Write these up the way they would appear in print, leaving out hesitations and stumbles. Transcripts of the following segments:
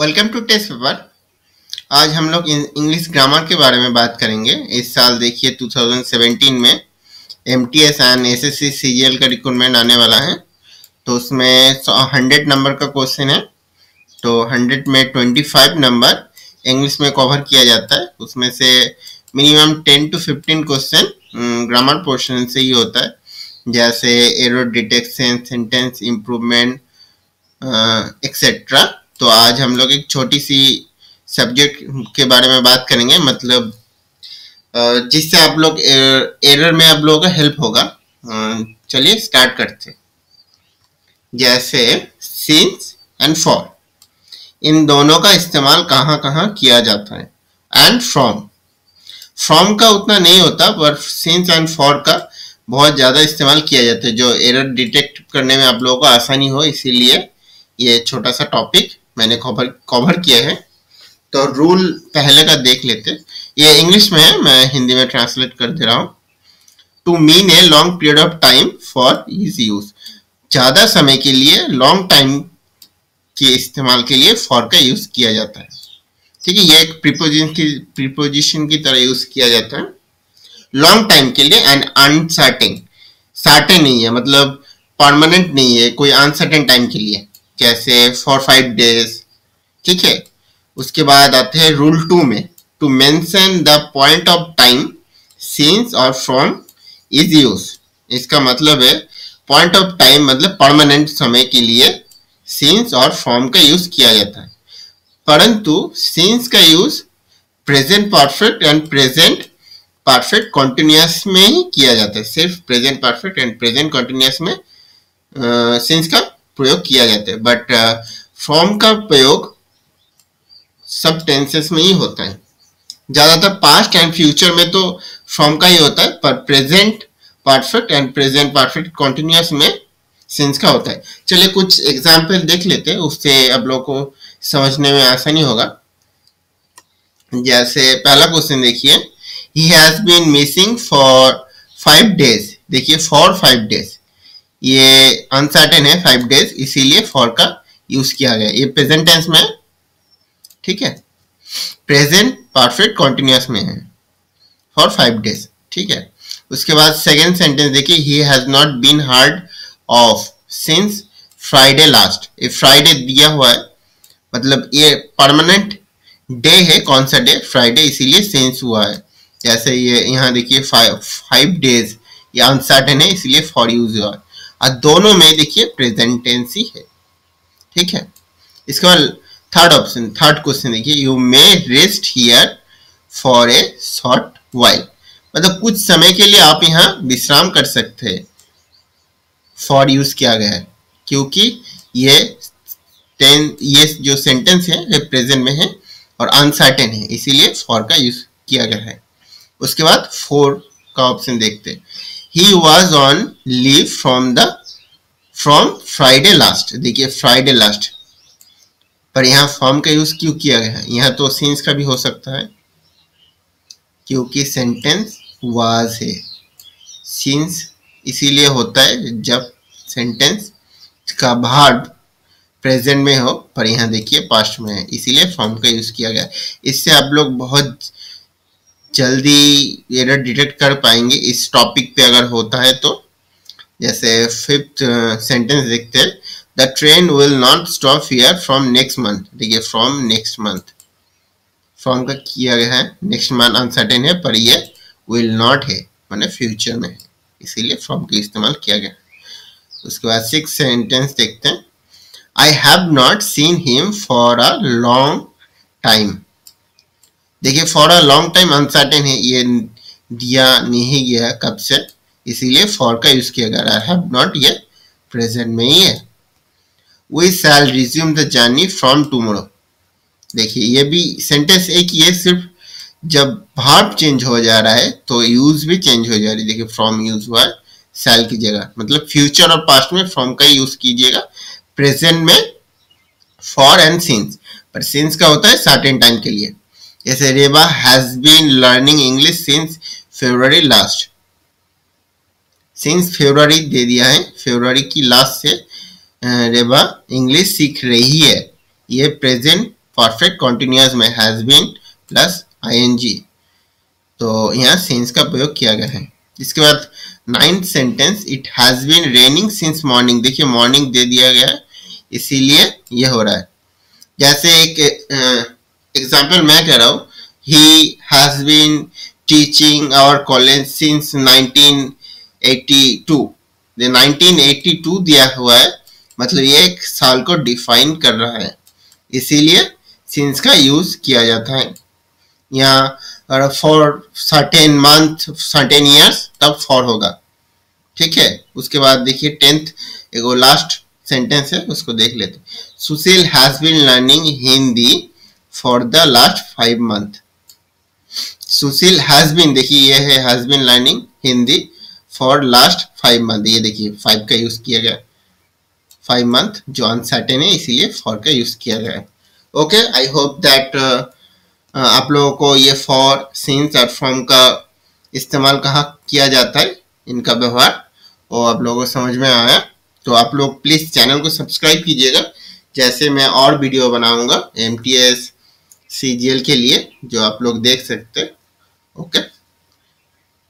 Welcome to test paper. आज हम लोग इंग्लिश ग्रामर के बारे में बात करेंगे। इस साल देखिए 2017 में एमटीएस एंड एसएससी सीजीएल का रिक्रूटमेंट आने वाला है। तो उसमें 100 नंबर का क्वेश्चन है। तो 100 में 25 नंबर इंग्लिश में कवर किया जाता है। उसमें से minimum 10 to 15 question grammar portion से ही होता है, जैसे error detection, sentence improvement etcetera. तो आज हम लोग एक छोटी सी सब्जेक्ट के बारे में बात करेंगे, मतलब जिससे आप लोग एरर में आप लोगों का हेल्प होगा। चलिए स्टार्ट करते हैं। जैसे सिंस एंड फॉर, इन दोनों का इस्तेमाल कहाँ कहाँ किया जाता है। एंड फ्रॉम का उतना नहीं होता, पर सिंस एंड फॉर का बहुत ज़्यादा इस्तेमाल किया जाता है, जो एरर डिटेक्ट करने में आप लोगों को आसानी हो। इसीलिए ये छोटा सा टॉपिक मैंने कवर किया है। तो रूल पहले का देख लेते। ये इंग्लिश में है, मैं हिंदी में ट्रांसलेट कर दे रहा हूँ। To mean a long period of time for easy use, ज़्यादा समय के लिए, लॉन्ग टाइम के इस्तेमाल के लिए फॉर का यूज किया जाता है। ठीक है, ये एक प्रीपोजिशन की तरह यूज किया जाता है लॉन्ग टाइम के लिए। एंड अनसर्टेन, सर्टेन नहीं है, मतलब परमानेंट नहीं है, कोई अनसर्टेन टाइम के लिए, जैसे फॉर 5 days। ठीक है, उसके बाद आते हैं रूल 2 में। To mention the point of time since और फ्रॉम इज यूज। इसका मतलब है पॉइंट ऑफ टाइम मतलब परमानेंट समय के लिए सिंस और फ्रॉम का यूज किया जाता है, परंतु सिंस का use present perfect and present perfect continuous में ही किया जाता है। सिर्फ present perfect and present continuous में सिंस का प्रयोग किया जाता है, बट फ्रॉम का प्रयोग सब टेंसेस में ही होता है। ज्यादातर पास्ट एंड फ्यूचर में तो फ्रॉम का ही होता है, पर present perfect and present perfect continuous में सिंस का होता है। चलिए कुछ एग्जाम्पल देख लेते हैं, उससे आप लोगों को समझने में आसानी होगा। जैसे पहला क्वेश्चन देखिए, he has been missing for 5 days। देखिए फॉर 5 days, ये अनसर्टेन है 5 days, इसीलिए फॉर का यूज किया गया। ये प्रेजेंट टेंस में है, ठीक है, प्रेजेंट परफेक्ट कॉन्टिन्यूअस में है फॉर 5 days। ठीक है, उसके बाद सेकेंड सेंटेंस देखिए, he has not been heard of since Friday last. ये फ्राइडे दिया हुआ है, मतलब ये परमानेंट डे है। कौन सा डे? फ्राइडे, इसीलिए सिंस हुआ है। जैसे ये यहाँ देखिए 5 days, ये अनसर्टेन है, इसलिए फॉर यूज हुआ है। और दोनों में देखिए प्रेजेंट टेंस ही है। ठीक है, इसके बाद थर्ड क्वेश्चन देखिए, you may rest here for a short while. मतलब कुछ समय के लिए आप यहाँ विश्राम कर सकते हैं। फॉर यूज किया गया है क्योंकि ये जो सेंटेंस है ये प्रेजेंट में है और अनसर्टेन है, इसीलिए फॉर का यूज किया गया है। उसके बाद 4 का ऑप्शन देखते हैं, he was on leave from Friday last। देखिए फ्राइडे लास्ट, पर यहाँ फ्रॉम का यूज क्यों किया गया है? यहाँ तो सिंस का भी हो सकता है, क्योंकि सेंटेंस was है। सिंस इसीलिए होता है जब सेंटेंस का वर्ब प्रेजेंट में हो, पर यहाँ देखिए पास्ट में है, इसीलिए फ्रॉम का यूज किया गया। इससे आप लोग बहुत जल्दी एरर डिटेक्ट कर पाएंगे इस टॉपिक पे अगर होता है तो। जैसे 5th सेंटेंस देखते हैं, the train will not stop here from next month. देखिए फ्रॉम नेक्स्ट मंथ, फ्रॉम का किया गया है, नेक्स्ट मंथ अनसर्टेन है, पर ये विल नॉट है, माने फ्यूचर में है, इसीलिए फ्रॉम का इस्तेमाल किया गया। उसके बाद 6th सेंटेंस देखते हैं, I have not seen him for a long time. देखिए for a long time uncertain है, ये दिया नहीं गया कब से, इसीलिए फॉर का यूज किया गया। आई हैव नॉट, ये प्रेजेंट में ही है। We shall resume the journey from tomorrow. देखिए ये भी सेंटेंस एक ही है, सिर्फ जब वर्ब चेंज हो जा रहा है तो यूज भी चेंज हो जा रही है। देखिए फ्रॉम यूज हुआ है शैल की जगह, मतलब फ्यूचर और पास्ट में फ्रॉम का यूज कीजिएगा, प्रेजेंट में फॉर एंड सिंस, पर सिंस का होता है सर्टेन टाइम के लिए। जैसे Reba has been learning English since February last. Since February दे दिया है, फरवरी की लास्ट से रेबा इंग्लिश सीख रही है, ये प्रेजेंट परफेक्ट कॉन्टिन्यूअस में हैज बीन प्लस आईएनजी, तो यहाँ सिंस का प्रयोग किया गया है। इसके बाद 9th sentence, it has been raining since morning. देखिए मॉर्निंग दे दिया गया है, इसीलिए ये हो रहा है। जैसे एक एग्जाम्पल मैं कह रहा हूँ, he has been teaching our college since 1982। 1982 दिया हुआ है, मतलब ये एक साल को डिफाइन कर रहा है, इसीलिए सिंस का यूज किया जाता है। यहाँ for certain month, certain years, तब फॉर होगा, ठीक है। उसके बाद देखिए 10th एक लास्ट सेंटेंस है, उसको देख लेते। Sushil has been learning Hindi for the last 5 month. Sushil has been, देखिए ये है has been learning Hindi for last 5 month. ये देखिए 5 का यूज किया गया, 5 मंथ जो अनसर्टेन है, इसीलिए फॉर का यूज किया गया है। ओके, आई होप दैट आप लोगों को ये फॉर, सिंस और फ्रॉम का इस्तेमाल कहाँ किया जाता है, इनका व्यवहार, और आप लोगों को समझ में आया। तो आप लोग प्लीज चैनल को सब्सक्राइब कीजिएगा, जैसे मैं और वीडियो बनाऊंगा MTS CGL के लिए, जो आप लोग देख सकते हैं। Okay,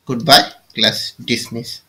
good bye, class dismiss.